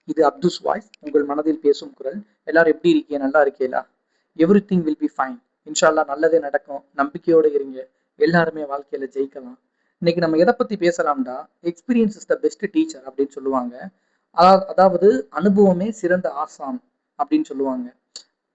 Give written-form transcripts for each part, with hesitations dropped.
இது அப்துஸ் வாய்ஸ், உங்கள் மனதில் பேசும் குரல். எல்லாரும் எப்படி இருக்கீங்க? நல்லா இருக்கீங்களா? Everything will be fine. இன்ஷா அல்லாஹ் நல்லதே நடக்கும். நம்பிக்கையோட இருங்க. எல்லாருமே வாழ்க்கையில ஜெயிக்கலாம். இன்னைக்கு நம்ம எதை பத்தி பேசலாம்டா, experience is the best teacher அப்படின்னு சொல்லுவாங்க. அதாவது அனுபவமே சிறந்த ஆசான் அப்படின்னு சொல்லுவாங்க.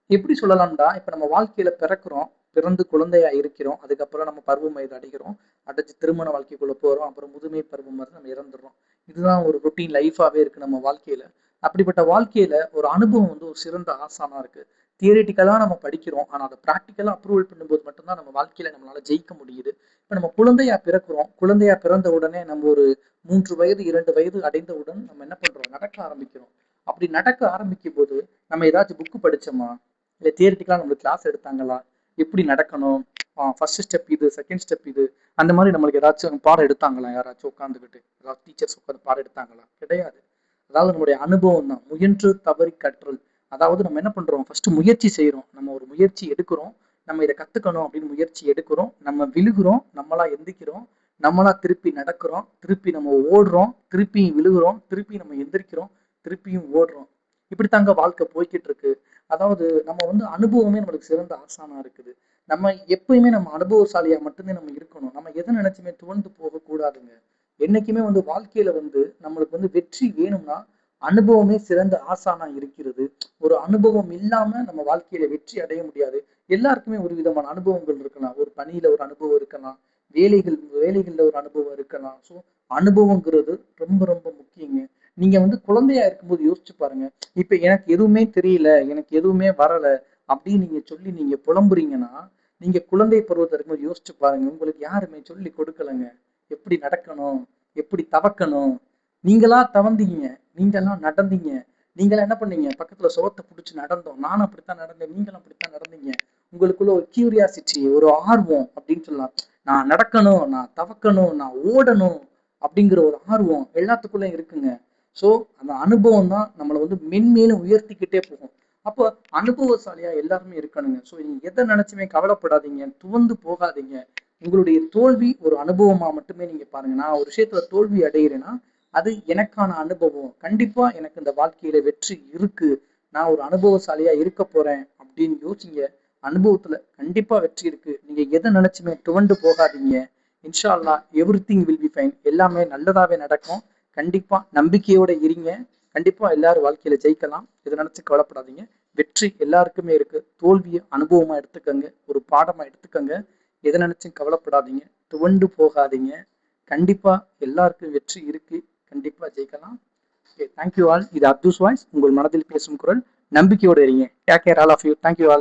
எப்படி சொல்லலாம்டா, இப்ப நம்ம வாழ்க்கையில பிறக்கிறோம், பிறந்து குழந்தையா இருக்கிறோம், அதுக்கப்புறம் நம்ம பருவம் வயது அடைகிறோம், அடைஞ்சு திருமண வாழ்க்கைக்குள்ள போறோம், அப்புறம் முதுமை பருவம் வந்து நம்ம இறந்துடுறோம். இதுதான் ஒரு ரொட்டீன் லைஃபாவே இருக்கு நம்ம வாழ்க்கையில. அப்படிப்பட்ட வாழ்க்கையில ஒரு அனுபவம் வந்து ஒரு சிறந்த ஆசானா இருக்கு. தியரிட்டிக்கலா நம்ம படிக்கிறோம், ஆனா அதை ப்ராக்டிக்கலா அப்ரூவல் பண்ணும்போது மட்டும்தான் நம்ம வாழ்க்கையில நம்மளால ஜெயிக்க முடியுது. இப்ப நம்ம குழந்தையா பிறக்கிறோம், குழந்தையா பிறந்த உடனே நம்ம ஒரு 3 வயது 2 வயது அடைந்தவுடன் நம்ம என்ன பண்றோம், நடக்க ஆரம்பிக்கிறோம். அப்படி நடக்க ஆரம்பிக்கும் போது நம்ம ஏதாச்சும் புக்கு படிச்சோமா, இல்லை தியரிட்டிக்கலா நம்மளுக்கு கிளாஸ் எடுத்தாங்களா, எப்படி நடக்கணும், ஃபர்ஸ்ட் ஸ்டெப் இது, செகண்ட் ஸ்டெப் இது, அந்த மாதிரி நம்மளுக்கு ஏதாச்சும் பாடம் எடுத்தாங்களா? யாராச்சும் உட்காந்துக்கிட்டு ஏதாவது டீச்சர்ஸ் உட்காந்து பாடம் எடுத்தாங்களா? கிடையாது. அதாவது நம்மளுடைய அனுபவம் தான். முயன்று தவறி கற்றல். அதாவது நம்ம என்ன பண்றோம், ஃபர்ஸ்ட் முயற்சி செய்யறோம், நம்ம ஒரு முயற்சி எடுக்கிறோம், நம்ம இதை கத்துக்கணும் அப்படின்னு முயற்சி எடுக்கிறோம், நம்ம விழுகிறோம், நம்மளா எந்திக்கிறோம், நம்மளா திருப்பி நடக்கிறோம், திருப்பி நம்ம ஓடுறோம், திருப்பியும் விழுகிறோம், திருப்பி நம்ம எந்திரிக்கிறோம், திருப்பியும் ஓடுறோம். இப்படித்தாங்க வாழ்க்கை போய்கிட்டு இருக்கு. அதாவது நம்ம வந்து அனுபவமே நம்மளுக்கு சிறந்த ஆசானா இருக்குது. நம்ம எப்பயுமே நம்ம அனுபவசாலியா மட்டுமே நம்ம இருக்கணும். நம்ம எதை நினைச்சுமே துவண்டு போக கூடாதுங்க. என்னைக்குமே வந்து வாழ்க்கையில வந்து நம்மளுக்கு வந்து வெற்றி வேணும்னா அனுபவமே சிறந்த ஆசானா இருக்கிறது. ஒரு அனுபவம் இல்லாம நம்ம வாழ்க்கையில வெற்றி அடைய முடியாது. எல்லாருக்குமே ஒரு விதமான அனுபவங்கள் இருக்கலாம். ஒரு பணியில ஒரு அனுபவம் இருக்கலாம், வேலைகள்ல ஒரு அனுபவம் இருக்கலாம். ஸோ அனுபவங்கிறது ரொம்ப ரொம்ப முக்கியங்க. நீங்க வந்து குழந்தையா இருக்கும்போது யோசிச்சு பாருங்க. இப்ப எனக்கு எதுவுமே தெரியல, எனக்கு எதுவுமே வரல அப்படின்னு நீங்க சொல்லி நீங்க புலம்புறீங்கன்னா, நீங்க குழந்தை பருவத்துல இருக்கும்போது யோசிச்சு பாருங்க. உங்களுக்கு யாருமே சொல்லி கொடுக்கலங்க. எப்படி நடக்கணும், எப்படி தவக்கணும். நீங்களா தவந்தீங்க, நீங்கெல்லாம் நடந்தீங்க. நீங்களாம் என்ன பண்ணீங்க, பக்கத்துல சுவத்தை பிடிச்சி நடந்தோம். நானும் அப்படித்தான் நடந்தேன், நீங்களும் அப்படித்தான் நடந்தீங்க. உங்களுக்குள்ள ஒரு கியூரியாசிட்டி, ஒரு ஆர்வம் அப்படின்னு சொல்லலாம். நான் நடக்கணும், நான் தவக்கணும், நான் ஓடணும் அப்படிங்கிற ஒரு ஆர்வம் எல்லாத்துக்குள்ள இருக்குங்க. ஸோ அந்த அனுபவம் தான் நம்மளை வந்து மென்மேலும் உயர்த்திக்கிட்டே போகும். அப்போ அனுபவசாலியா எல்லாருமே இருக்கணுங்க. ஸோ நீங்க எதை நினைச்சுமே கவலைப்படாதீங்க, துவந்து போகாதீங்க. உங்களுடைய தோல்வி ஒரு அனுபவமா மட்டுமே நீங்க பாருங்க. நான் ஒரு விஷயத்துல தோல்வி அடைகிறேன்னா அது எனக்கான அனுபவம். கண்டிப்பா எனக்கு இந்த வாழ்க்கையில வெற்றி இருக்கு, நான் ஒரு அனுபவசாலியா இருக்க போறேன் அப்படின்னு யோசிங்க. அனுபவத்துல கண்டிப்பா வெற்றி இருக்கு. நீங்க எதை நினைச்சுமே துவண்டு போகாதீங்க. இன்ஷா அல்லாஹ் எவ்ரிதிங் வில் பி ஃபைன். எல்லாமே நல்லதாவே நடக்கும். கண்டிப்பா நம்பிக்கையோட இருங்க. கண்டிப்பா எல்லாரும் வாழ்க்கையில ஜெயிக்கலாம். இதை நினைச்சு கவலைப்படாதீங்க. வெற்றி எல்லாருக்குமே இருக்கு. தோல்வியை அனுபவமா எடுத்துக்கங்க, ஒரு பாடமா எடுத்துக்கங்க. எதை நினைச்சும் கவலைப்படாதீங்க, துவண்டு போகாதீங்க. கண்டிப்பா எல்லாருக்கும் வெற்றி இருக்கு. கண்டிப்பா ஜெயிக்கலாம். Okay, thank you all. இது அப்துஸ் வாய்ஸ், உங்கள் மனதில் பேசும் குரல். நம்பிக்கையோடு இருங்க. Take care all of you. Thank you all.